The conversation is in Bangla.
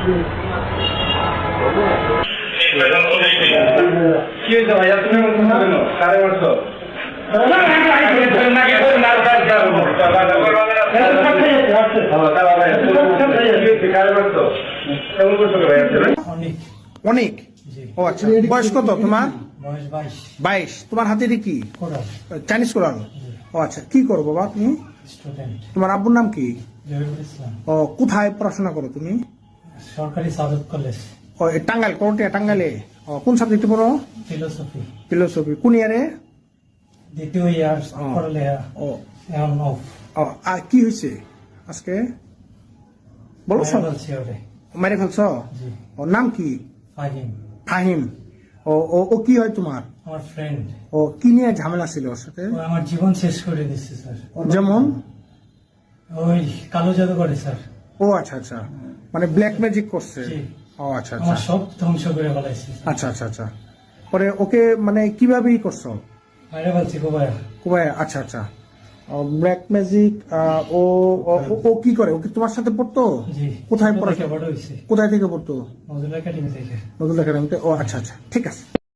কি হয়েছে ভাইয়া, তুমি কারে মারছো? অনেক। ও আচ্ছা, বয়স কত তোমার? 22। তোমার হাতে কি? চাইনিজ কোরআন। ও আচ্ছা, কি করো বাবা তুমি? তোমার আব্বুর নাম কি? ও, কোথায় পড়াশোনা করো তুমি? সরকারি সাদত কলেজ। ও, টাঙ্গাইল, করটিয়া টাঙ্গাইলে। কোন সাবজেক্টে পড়ো? ফিলোসফি। ফিলোসফি কোন ইয়ারে? দ্বিতীয় ইয়ার পড়ালেখা। ও, এখন অফ। আর কি হয়েছে আজকে বলো? সব মেরে ফেলছ? ওর নাম কি? ফাহিম। ফাহিম। ও ও কি হয় তোমার? আমার ফ্রেন্ড। ও কি নিয়ে ঝামেলা ছিল ওর সাথে? ও আমার জীবন শেষ করে দিচ্ছে স্যার। যেমন? ওই কালো জাদু করে স্যার। ও আচ্ছা আচ্ছা, মানে ব্ল্যাক ম্যাজিক করছে। ও আচ্ছা আচ্ছা, আমার সব ধ্বংস করে ফেলাইছে। আচ্ছা আচ্ছা আচ্ছা। পরে ওকে মানে কিভাবে করছো? মাইরে ফেলছি কোবায়া। কোবায়? আচ্ছা আচ্ছা। Black magic. ও ও কি করে? ওকে তোমার সাথে পড়তো? কোথায় পড়াশোনা? কোথায় থেকে পড়তো? নজরুল একাডেমি থেকে। নজরুল একাডেমিতে। ও আচ্ছা আচ্ছা, ঠিক আছে।